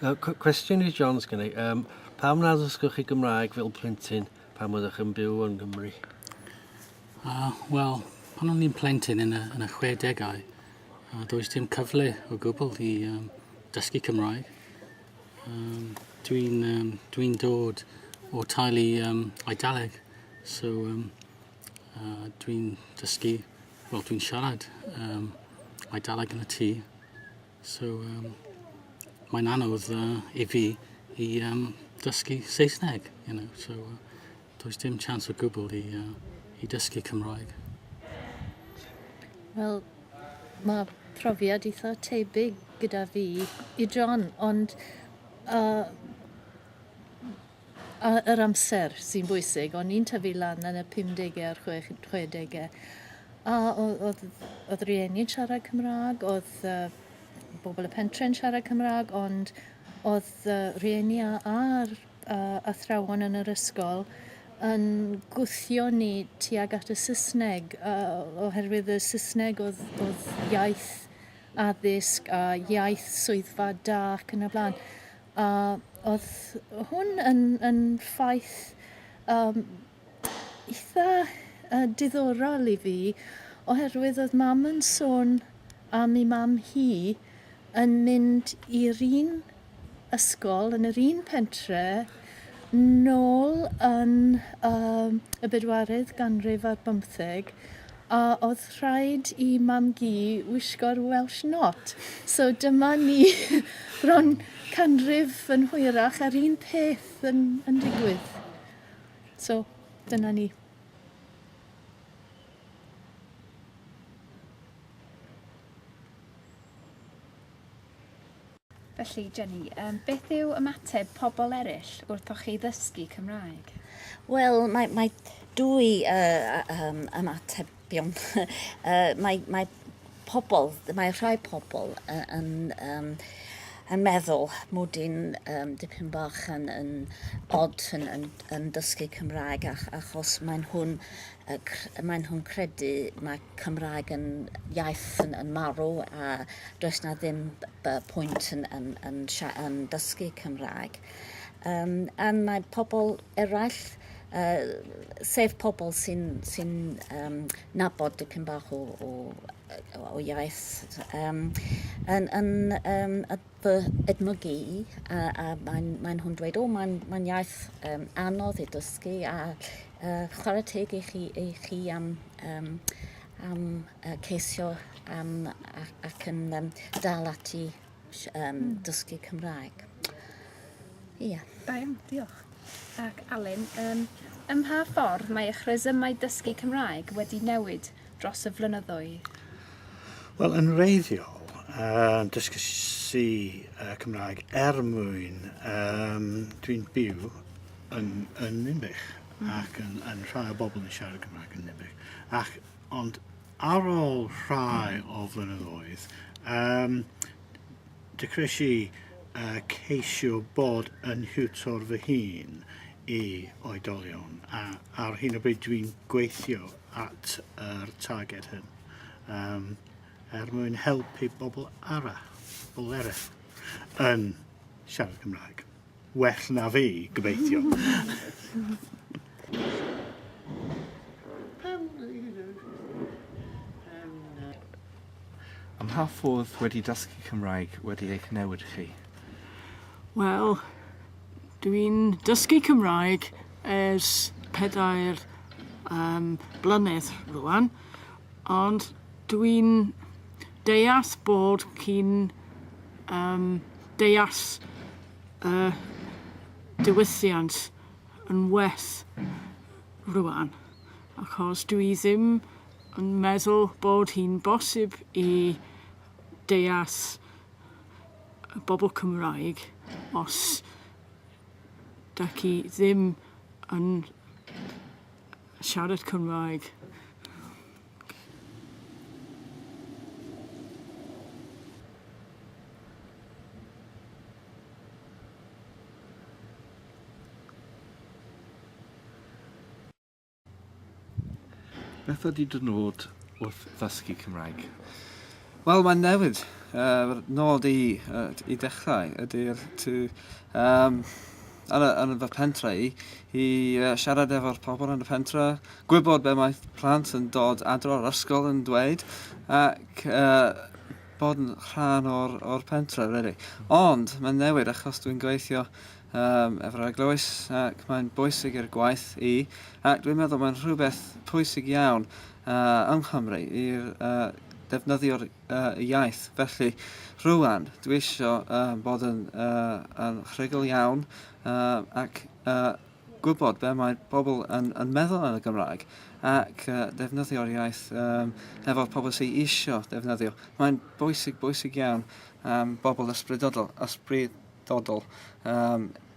Cwestiwn i John sgynnu. Pam nad ddysgwch chi Gymraeg fel plentyn pan oeddech yn byw yn Gymru? Wel, pan o'n i'n plentyn yn y 60au, does dim cyfle o gwbl i dysgu Cymraeg. Dwi'n dod o teulu Eidaleg, so dwi'n dysgu, wel dwi'n siarad Eidaleg yn y tŷ, so mae'n anodd i fi i dysgu Saesneg, so does dim chance o gwbl i dysgu Cymraeg. Wel, mae profiad eitha tebyg gyda fi i John, ond yr amser sy'n bwysig, o'n i'n tyfu lan yn y 50au a'r 60au. A oedd rieni'n siarad Cymraeg, oedd bobl y pentre'n siarad Cymraeg, ond oedd rieni a'r athrawon yn yr ysgol yn gwthio ni tuag at y Saesneg, oherwydd y Saesneg oedd iaith addysg a iaith swyddfa da ac yn y blaen. Oedd hwn yn ffaith eitha diddorol i fi, oherwydd oedd mam yn sôn am ei mam hi yn mynd i'r un ysgol yn yr un pentre nôl yn y 40 ganrif ar 15, a oedd rhaid i mam gi wisgo'r Welsh Not. So dyma ni bron canrif yn hwyrach ar un peth yn digwydd. So dyna ni. Felly, Jenny, beth yw ymateb pobl eraill wrthoch chi ddysgu Cymraeg? Wel, mae dwy ymatebion. Mae rhai pobl yn meddwl mod i'n dipyn bach yn odd yn dysgu Cymraeg, achos mae'n hwn credu mae Cymraeg yn iaith yn marw, a does na ddim pwynt yn dysgu Cymraeg. A mae pobl eraill, sef pobl sy'n nabod dipyn bach o iaith, yn edmygu i, a mae'n hwn dweud, mae'n iaith anodd i dysgu, a chwarae teg i chi am ceisio ac yn dal ati dysgu Cymraeg. Ia. Da iawn, diolch. Ac Alun, ym mha ffordd mae eich resymau dysgu Cymraeg wedi newid dros y flynyddoedd? Wel, yn wreiddiol, dysgu Cymraeg mwyn dwi'n byw yn Uwch, ac yn rhai o bobl yn siarad Cymraeg yn Uwch. Ond ar ôl rhai o flynyddoedd, dechreuais i ceisio bod yn hiwtor fy hun i oedolion, a ar hyn o bryd dwi'n gweithio at yr targed hyn, mwyn helpu bobl eraill yn siarad Cymraeg. Well na fi, gobeithio. Am pa ffordd wedi dysgu Cymraeg wedi eich newid chi? Wel, dwi'n dysgu Cymraeg ers 4 blynedd rwan, ond dwi'n deall bod chi'n deall diwylliant yn well rwan, achos dwi ddim yn meddwl bod hi'n bosib i deall bobl Cymraeg os da chi ddim yn siarad Cymraeg. Beth ydy dy nod wrth ddysgu Cymraeg? Wel, mae'n newid. Nod i dechrau ydy'r yn y pentre i siarad efo'r pobl yn y pentre, gwybod be mae plant yn dod adro o'r ysgol yn dweud, ac bod yn rhan o'r pentre, really. Ond mae'n newid achos dwi'n gweithio efo'r eglwys ac mae'n bwysig i'r gwaith ac dwi'n meddwl mae'n rhywbeth pwysig iawn yng Nghymru i'r defnyddio'r iaith. Felly, rwan, dwi eisiau bod yn rhugl iawn ac gwybod be mae bobl yn meddwl yn y Gymraeg ac defnyddio'r iaith efo'r pobl sy'n eisiau defnyddio. Mae'n bwysig iawn bobl ysbrydodol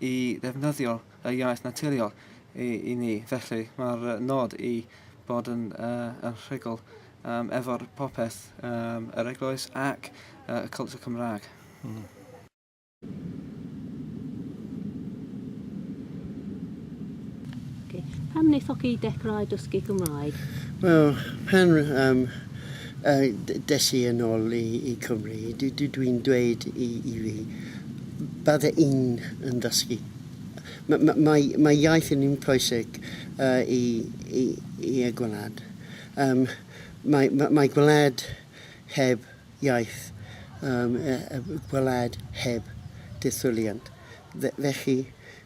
i ddefnyddio y iaith naturiol i ni. Felly mae'r nod i bod yn rhugl efo'r popeth yr eglwys ac y culture Cymraeg. Pam wnaethoch chi dechrau dysgu Gymraeg? Wel, pan desu yn ôl i Cymru, dwi'n dweud i fi, bydde un yn dysgu. Mae iaith yn un pwysig i y gwlad. Mae gwlad heb iaith, gwlad heb detholiant. Felly,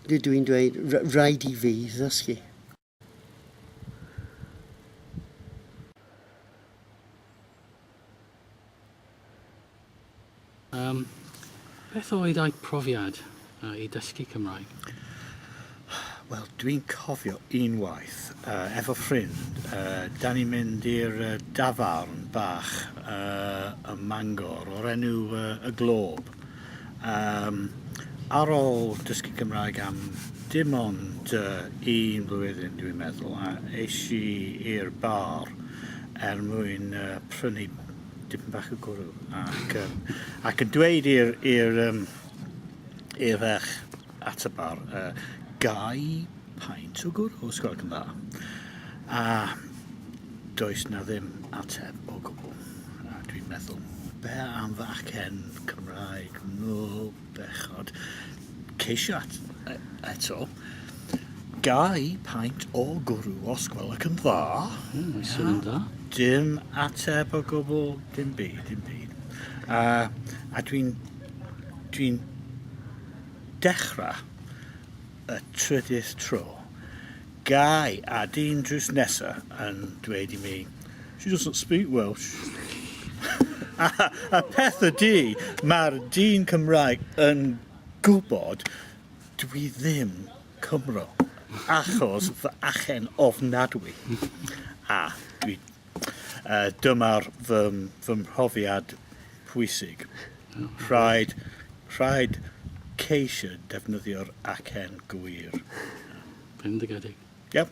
dwi'n dweud, rhaid i fi ddysgu. Beth oedd eich profiad i dysgu Cymraeg? Wel, dwi'n cofio unwaith efo ffrind. Da ni'n mynd i'r dafarn bach ym Mangor o'r enw y Glob. Ar ôl dysgu Cymraeg am dim ond un blwyddyn, dwi'n meddwl, a eisi i'r bar mwyn prynu dipyn bach o gwrw ac yn dweud i'r ferch at y bar 2 paint o gwrw os gwelwch yn dda. A does na ddim ateb o gwbl. A dwi'n meddwl, be am facen Cymraeg? No, bechod. Ceisio eto 2 paint o gwrw os gwelwch yn dda. Sy'n yn dda. Dim ateb o gwbl, dim byd. A dwi'n dechrau y trydydd tro. Gai a dyn drws nesa yn dweud i mi, she doesn't speak Welsh. a peth ydi, mae'r dyn Cymraeg yn gwybod dwi ddim Cymro, achos fy achen ofnadwy. A dyma'r fy mhrofiad pwysig. Rhaid ceisio defnyddio'r acen gwir. Bendigedig. Yep.